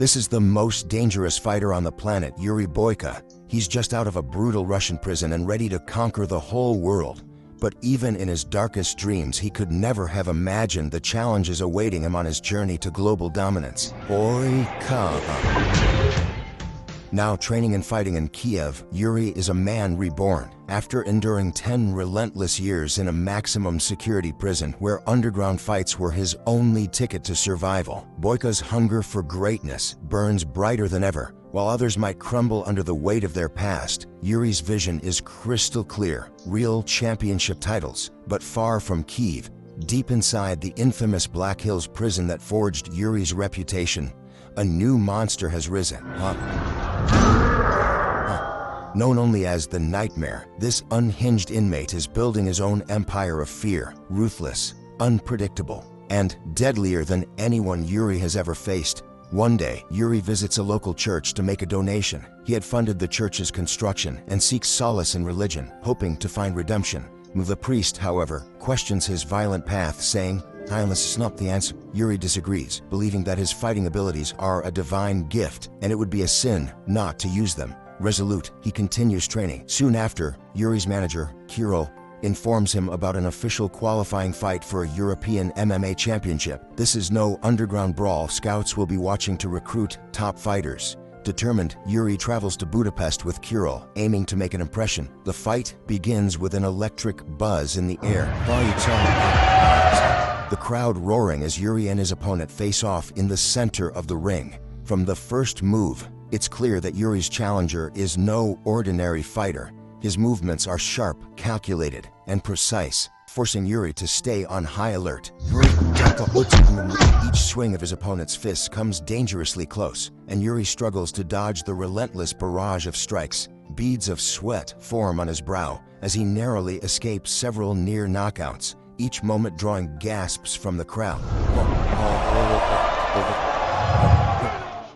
This is the most dangerous fighter on the planet, Yuri Boyka. He's just out of a brutal Russian prison and ready to conquer the whole world. But even in his darkest dreams, he could never have imagined the challenges awaiting him on his journey to global dominance. Boyka. Now training and fighting in Kiev, Yuri is a man reborn. After enduring 10 relentless years in a maximum security prison where underground fights were his only ticket to survival, Boyka's hunger for greatness burns brighter than ever. While others might crumble under the weight of their past, Yuri's vision is crystal clear: real championship titles. But far from Kiev, deep inside the infamous Black Hills prison that forged Yuri's reputation, a new monster has risen. Known only as the Nightmare, this unhinged inmate is building his own empire of fear, ruthless, unpredictable, and deadlier than anyone Yuri has ever faced. One day, Yuri visits a local church to make a donation. He had funded the church's construction and seeks solace in religion, hoping to find redemption. The priest, however, questions his violent path, saying, "Violence is not the answer." Yuri disagrees, believing that his fighting abilities are a divine gift, and it would be a sin not to use them. Resolute, he continues training. Soon after, Yuri's manager, Kirill, informs him about an official qualifying fight for a European MMA championship. This is no underground brawl. Scouts will be watching to recruit top fighters. Determined, Yuri travels to Budapest with Kirill, aiming to make an impression. The fight begins with an electric buzz in the air. The crowd roaring as Yuri and his opponent face off in the center of the ring. From the first move, it's clear that Yuri's challenger is no ordinary fighter. His movements are sharp, calculated, and precise, forcing Yuri to stay on high alert. Each swing of his opponent's fists comes dangerously close, and Yuri struggles to dodge the relentless barrage of strikes. Beads of sweat form on his brow as he narrowly escapes several near knockouts, each moment drawing gasps from the crowd.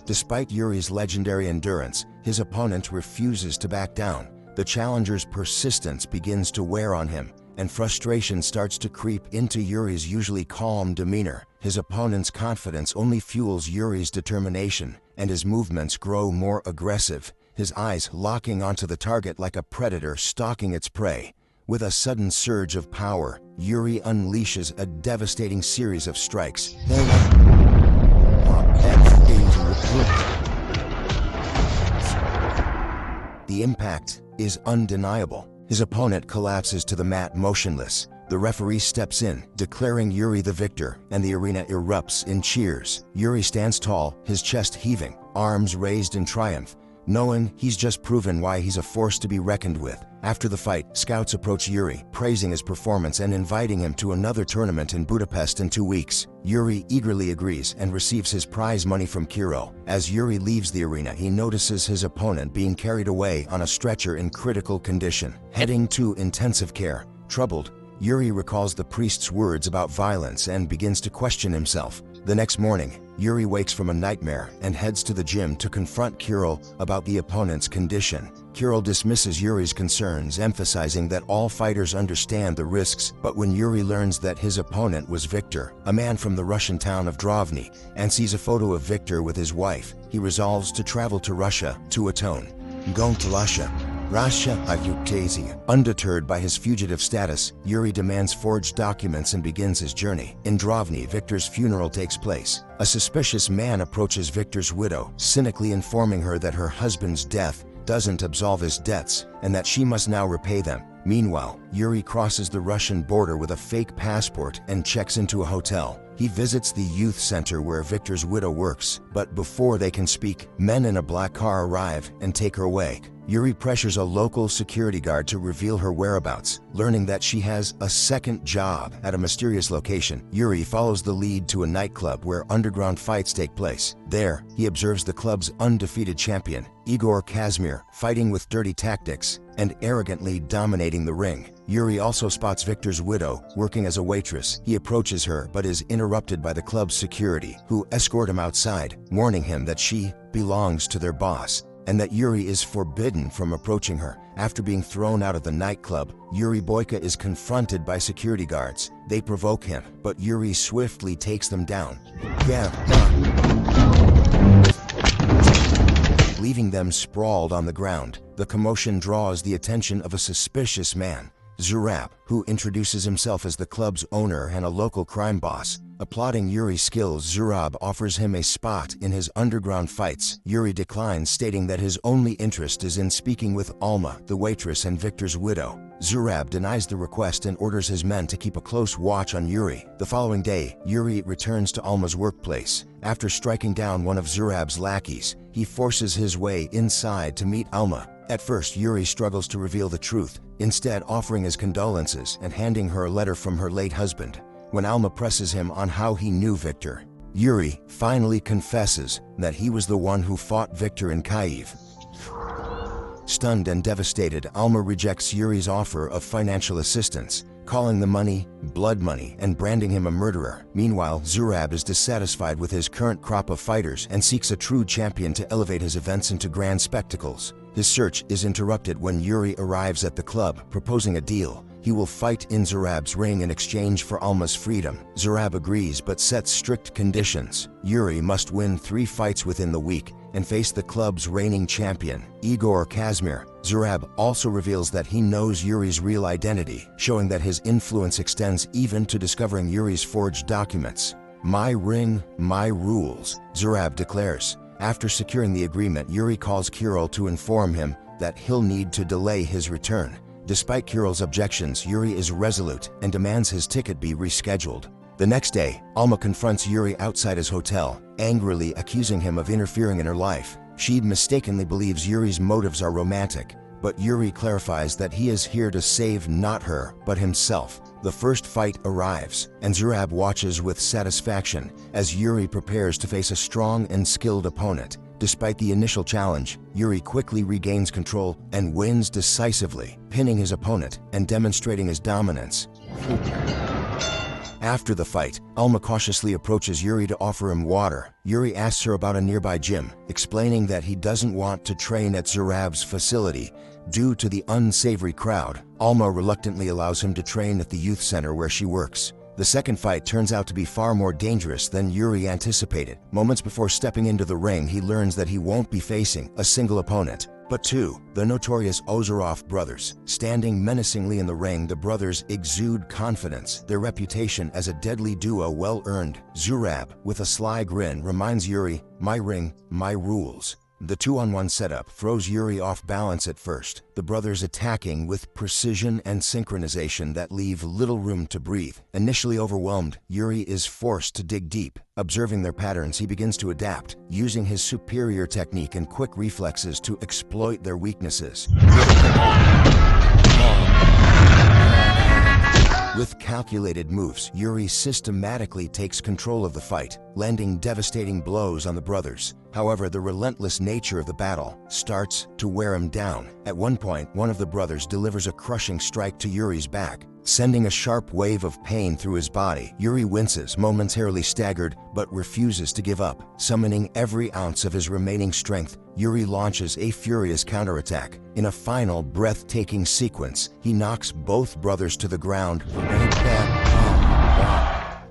Despite Yuri's legendary endurance, his opponent refuses to back down. The challenger's persistence begins to wear on him, and frustration starts to creep into Yuri's usually calm demeanor. His opponent's confidence only fuels Yuri's determination, and his movements grow more aggressive, his eyes locking onto the target like a predator stalking its prey. With a sudden surge of power, Yuri unleashes a devastating series of strikes. The impact is undeniable. His opponent collapses to the mat motionless. The referee steps in, declaring Yuri the victor, and the arena erupts in cheers. Yuri stands tall, his chest heaving, arms raised in triumph, knowing he's just proven why he's a force to be reckoned with. After the fight, scouts approach Yuri, praising his performance and inviting him to another tournament in Budapest in 2 weeks. Yuri eagerly agrees and receives his prize money from Kirill. As Yuri leaves the arena, he notices his opponent being carried away on a stretcher in critical condition, heading to intensive care. Troubled, Yuri recalls the priest's words about violence and begins to question himself. The next morning, Yuri wakes from a nightmare and heads to the gym to confront Kirill about the opponent's condition. Kirill dismisses Yuri's concerns, emphasizing that all fighters understand the risks. But when Yuri learns that his opponent was Victor, a man from the Russian town of Drovny, and sees a photo of Victor with his wife, he resolves to travel to Russia to atone. Going to Russia, Undeterred by his fugitive status, Yuri demands forged documents and begins his journey. In Drovny, Victor's funeral takes place. A suspicious man approaches Victor's widow, cynically informing her that her husband's death doesn't absolve his debts, and that she must now repay them. Meanwhile, Yuri crosses the Russian border with a fake passport and checks into a hotel. He visits the youth center where Victor's widow works, but before they can speak, men in a black car arrive and take her away. Yuri pressures a local security guard to reveal her whereabouts. Learning that she has a second job at a mysterious location, Yuri follows the lead to a nightclub where underground fights take place. There, he observes the club's undefeated champion, Igor Kazmir, fighting with dirty tactics and arrogantly dominating the ring. Yuri also spots Victor's widow working as a waitress. He approaches her but is interrupted by the club's security, who escort him outside, warning him that she belongs to their boss and that Yuri is forbidden from approaching her. After being thrown out of the nightclub, Yuri Boyka is confronted by security guards. They provoke him, but Yuri swiftly takes them down. leaving them sprawled on the ground. The commotion draws the attention of a suspicious man, Zurab, who introduces himself as the club's owner and a local crime boss. Applauding Yuri's skills, Zurab offers him a spot in his underground fights. Yuri declines, stating that his only interest is in speaking with Alma, the waitress and Victor's widow. Zurab denies the request and orders his men to keep a close watch on Yuri. The following day, Yuri returns to Alma's workplace. After striking down one of Zurab's lackeys, he forces his way inside to meet Alma. At first, Yuri struggles to reveal the truth, instead offering his condolences and handing her a letter from her late husband. When Alma presses him on how he knew Victor, Yuri finally confesses that he was the one who fought Victor in Kyiv. Stunned and devastated, Alma rejects Yuri's offer of financial assistance, calling the money blood money and branding him a murderer. Meanwhile, Zurab is dissatisfied with his current crop of fighters and seeks a true champion to elevate his events into grand spectacles. His search is interrupted when Yuri arrives at the club, proposing a deal. He will fight in Zurab's ring in exchange for Alma's freedom. Zurab agrees but sets strict conditions. Yuri must win 3 fights within the week and face the club's reigning champion, Igor Kazmir. Zurab also reveals that he knows Yuri's real identity, showing that his influence extends even to discovering Yuri's forged documents. "My ring, my rules," Zurab declares. After securing the agreement, Yuri calls Kirill to inform him that he'll need to delay his return. Despite Kirill's objections, Yuri is resolute and demands his ticket be rescheduled. The next day, Alma confronts Yuri outside his hotel, angrily accusing him of interfering in her life. She mistakenly believes Yuri's motives are romantic, but Yuri clarifies that he is here to save not her, but himself. The first fight arrives, and Zurab watches with satisfaction as Yuri prepares to face a strong and skilled opponent. Despite the initial challenge, Yuri quickly regains control and wins decisively, pinning his opponent and demonstrating his dominance. After the fight, Alma cautiously approaches Yuri to offer him water. Yuri asks her about a nearby gym, explaining that he doesn't want to train at Zurab's facility due to the unsavory crowd. Alma reluctantly allows him to train at the youth center where she works. The second fight turns out to be far more dangerous than Yuri anticipated. Moments before stepping into the ring, he learns that he won't be facing a single opponent, but 2, the notorious Ozerov brothers. Standing menacingly in the ring, the brothers exude confidence, their reputation as a deadly duo well earned. Zurab, with a sly grin, reminds Yuri, "My ring, my rules." The 2-on-1 setup throws Yuri off balance at first, the brothers attacking with precision and synchronization that leave little room to breathe. Initially overwhelmed, Yuri is forced to dig deep. Observing their patterns, he begins to adapt, using his superior technique and quick reflexes to exploit their weaknesses. With calculated moves, Yuri systematically takes control of the fight, landing devastating blows on the brothers. However, the relentless nature of the battle starts to wear him down. At one point, one of the brothers delivers a crushing strike to Yuri's back, sending a sharp wave of pain through his body. Yuri winces, momentarily staggered, but refuses to give up. Summoning every ounce of his remaining strength, Yuri launches a furious counterattack. In a final, breathtaking sequence, he knocks both brothers to the ground,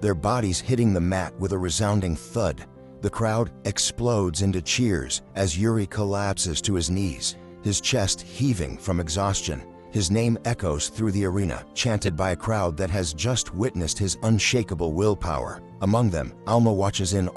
their bodies hitting the mat with a resounding thud. The crowd explodes into cheers as Yuri collapses to his knees, his chest heaving from exhaustion. His name echoes through the arena, chanted by a crowd that has just witnessed his unshakable willpower. Among them, Alma watches in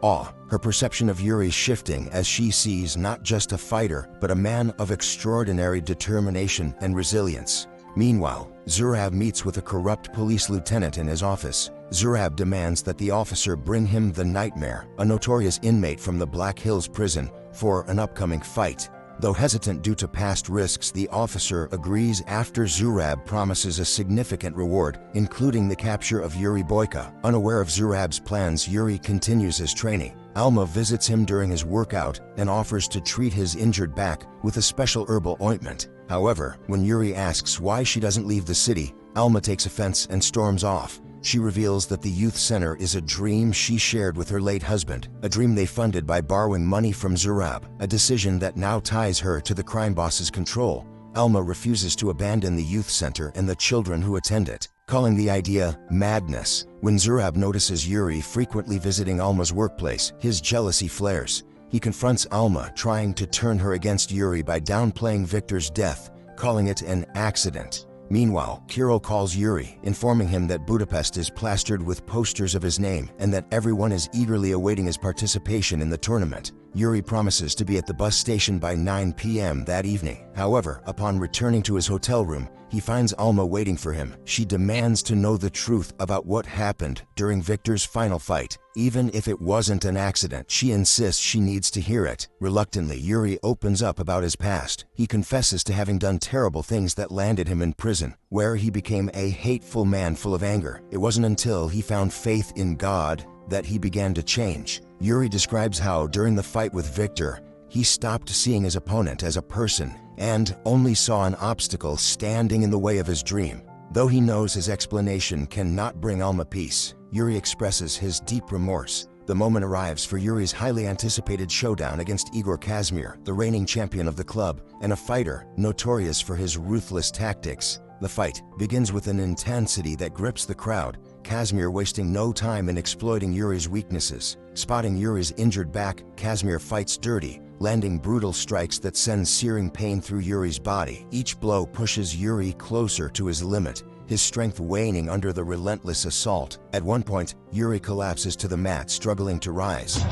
awe, her perception of Yuri shifting as she sees not just a fighter, but a man of extraordinary determination and resilience. Meanwhile, Zurab meets with a corrupt police lieutenant in his office. Zurab demands that the officer bring him the Nightmare, a notorious inmate from the Black Hills prison, for an upcoming fight. Though hesitant due to past risks, the officer agrees after Zurab promises a significant reward, including the capture of Yuri Boyka. Unaware of Zurab's plans, Yuri continues his training. Alma visits him during his workout and offers to treat his injured back with a special herbal ointment. However, when Yuri asks why she doesn't leave the city, Alma takes offense and storms off. She reveals that the youth center is a dream she shared with her late husband, a dream they funded by borrowing money from Zurab, a decision that now ties her to the crime boss's control. Alma refuses to abandon the youth center and the children who attend it, calling the idea madness. When Zurab notices Yuri frequently visiting Alma's workplace, his jealousy flares. He confronts Alma, trying to turn her against Yuri by downplaying Victor's death, calling it an accident. Meanwhile, Kirill calls Yuri, informing him that Budapest is plastered with posters of his name and that everyone is eagerly awaiting his participation in the tournament. Yuri promises to be at the bus station by 9 p.m. that evening. However, upon returning to his hotel room, he finds Alma waiting for him. She demands to know the truth about what happened during Victor's final fight. Even if it wasn't an accident, she insists she needs to hear it. Reluctantly, Yuri opens up about his past. He confesses to having done terrible things that landed him in prison, where he became a hateful man full of anger. It wasn't until he found faith in God that he began to change. Yuri describes how, during the fight with Victor, he stopped seeing his opponent as a person and only saw an obstacle standing in the way of his dream. Though he knows his explanation cannot bring Alma peace, Yuri expresses his deep remorse. The moment arrives for Yuri's highly anticipated showdown against Igor Kazmir, the reigning champion of the club, and a fighter notorious for his ruthless tactics. The fight begins with an intensity that grips the crowd, Kazmir wasting no time in exploiting Yuri's weaknesses. Spotting Yuri's injured back, Kazmir fights dirty, landing brutal strikes that send searing pain through Yuri's body. Each blow pushes Yuri closer to his limit, his strength waning under the relentless assault. At one point, Yuri collapses to the mat, struggling to rise.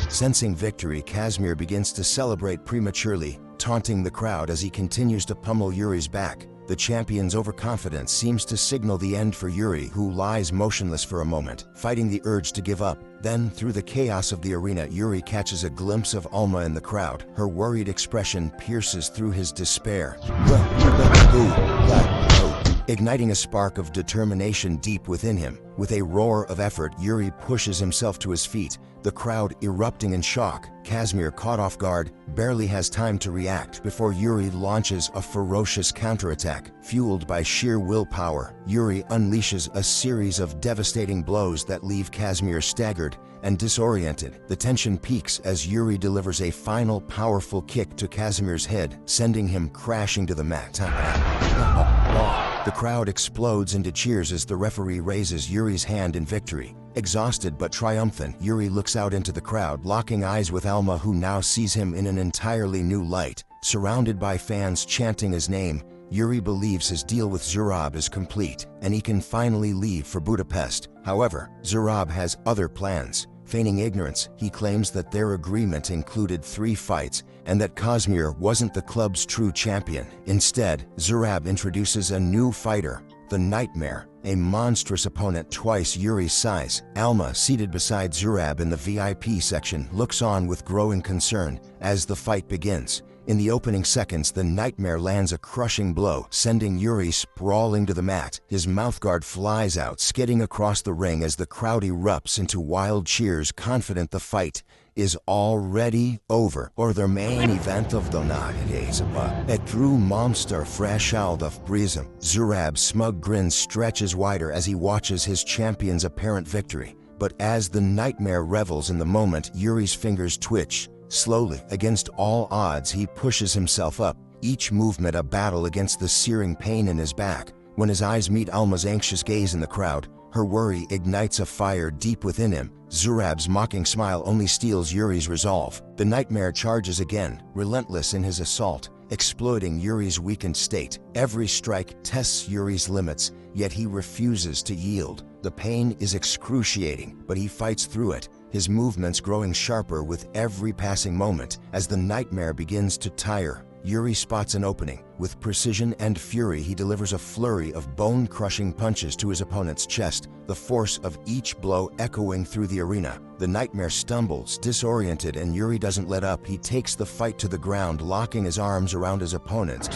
Sensing victory, Kazmir begins to celebrate prematurely, taunting the crowd as he continues to pummel Yuri's back. The champion's overconfidence seems to signal the end for Yuri, who lies motionless for a moment, fighting the urge to give up. Then, through the chaos of the arena, Yuri catches a glimpse of Alma in the crowd. Her worried expression pierces through his despair, igniting a spark of determination deep within him. With a roar of effort, Yuri pushes himself to his feet, the crowd erupting in shock. Kazmir, caught off guard, barely has time to react before Yuri launches a ferocious counterattack. Fueled by sheer willpower, Yuri unleashes a series of devastating blows that leave Kazmir staggered and disoriented. The tension peaks as Yuri delivers a final powerful kick to Kazmir's head, sending him crashing to the mat. The crowd explodes into cheers as the referee raises Yuri's hand in victory. Exhausted but triumphant, Yuri looks out into the crowd, locking eyes with Alma, who now sees him in an entirely new light. Surrounded by fans chanting his name, Yuri believes his deal with Zurab is complete, and he can finally leave for Budapest. However, Zurab has other plans. Feigning ignorance, he claims that their agreement included 3 fights and that Kazmir wasn't the club's true champion. Instead, Zurab introduces a new fighter, the Nightmare, a monstrous opponent twice Yuri's size. Alma, seated beside Zurab in the VIP section, looks on with growing concern as the fight begins. In the opening seconds, the Nightmare lands a crushing blow, sending Yuri sprawling to the mat. His mouthguard flies out, skidding across the ring as the crowd erupts into wild cheers, confident the fight is already over. Or the main event of the night is a true monster fresh out of prison. Zurab's smug grin stretches wider as he watches his champion's apparent victory. But as the Nightmare revels in the moment, Yuri's fingers twitch. Slowly, against all odds, he pushes himself up, each movement a battle against the searing pain in his back. When his eyes meet Alma's anxious gaze in the crowd, her worry ignites a fire deep within him. Zurab's mocking smile only steels Yuri's resolve. The Nightmare charges again, relentless in his assault, exploiting Yuri's weakened state. Every strike tests Yuri's limits, yet he refuses to yield. The pain is excruciating, but he fights through it, his movements growing sharper with every passing moment. As the Nightmare begins to tire, Yuri spots an opening. With precision and fury, he delivers a flurry of bone-crushing punches to his opponent's chest, the force of each blow echoing through the arena. The Nightmare stumbles, disoriented, and Yuri doesn't let up. He takes the fight to the ground, locking his arms around his opponent's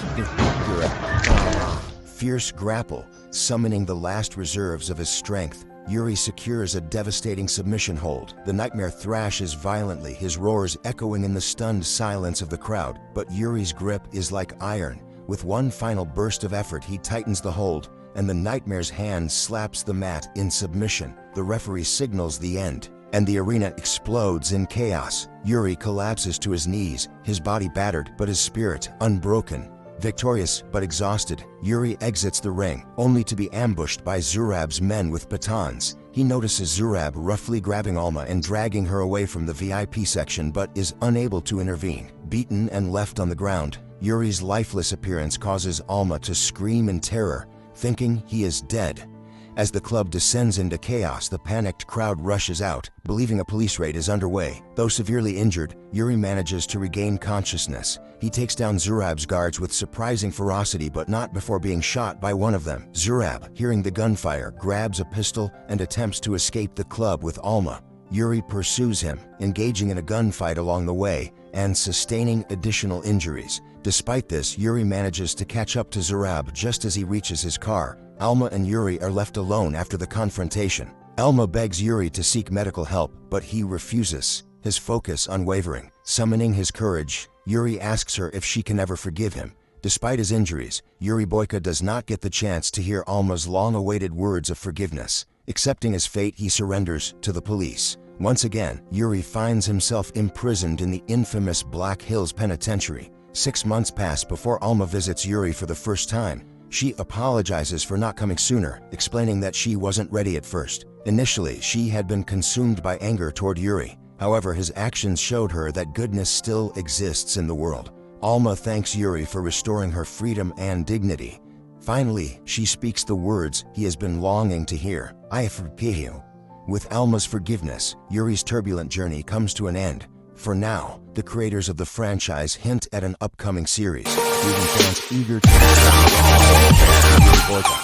fierce grapple, summoning the last reserves of his strength. Yuri secures a devastating submission hold. The Nightmare thrashes violently, his roars echoing in the stunned silence of the crowd. But Yuri's grip is like iron. With one final burst of effort, he tightens the hold, and the Nightmare's hand slaps the mat in submission. The referee signals the end, and the arena explodes in chaos. Yuri collapses to his knees, his body battered but his spirit unbroken. Victorious but exhausted, Yuri exits the ring, only to be ambushed by Zurab's men with batons. He notices Zurab roughly grabbing Alma and dragging her away from the VIP section but is unable to intervene. Beaten and left on the ground, Yuri's lifeless appearance causes Alma to scream in terror, thinking he is dead. As the club descends into chaos, the panicked crowd rushes out, believing a police raid is underway. Though severely injured, Yuri manages to regain consciousness. He takes down Zurab's guards with surprising ferocity, but not before being shot by one of them. Zurab, hearing the gunfire, grabs a pistol and attempts to escape the club with Alma. Yuri pursues him, engaging in a gunfight along the way and sustaining additional injuries. Despite this, Yuri manages to catch up to Zurab just as he reaches his car. Alma and Yuri are left alone after the confrontation. Alma begs Yuri to seek medical help, but he refuses, his focus unwavering. Summoning his courage, Yuri asks her if she can ever forgive him. Despite his injuries, Yuri Boyka does not get the chance to hear Alma's long-awaited words of forgiveness. Accepting his fate, he surrenders to the police. Once again, Yuri finds himself imprisoned in the infamous Black Hills Penitentiary. 6 months pass before Alma visits Yuri for the first time. She apologizes for not coming sooner, explaining that she wasn't ready at first. Initially, she had been consumed by anger toward Yuri. However, his actions showed her that goodness still exists in the world. Alma thanks Yuri for restoring her freedom and dignity. Finally, she speaks the words he has been longing to hear, "I forgive you." With Alma's forgiveness, Yuri's turbulent journey comes to an end. For now, the creators of the franchise hint at an upcoming series, leaving fans eager to Yuri Boyka.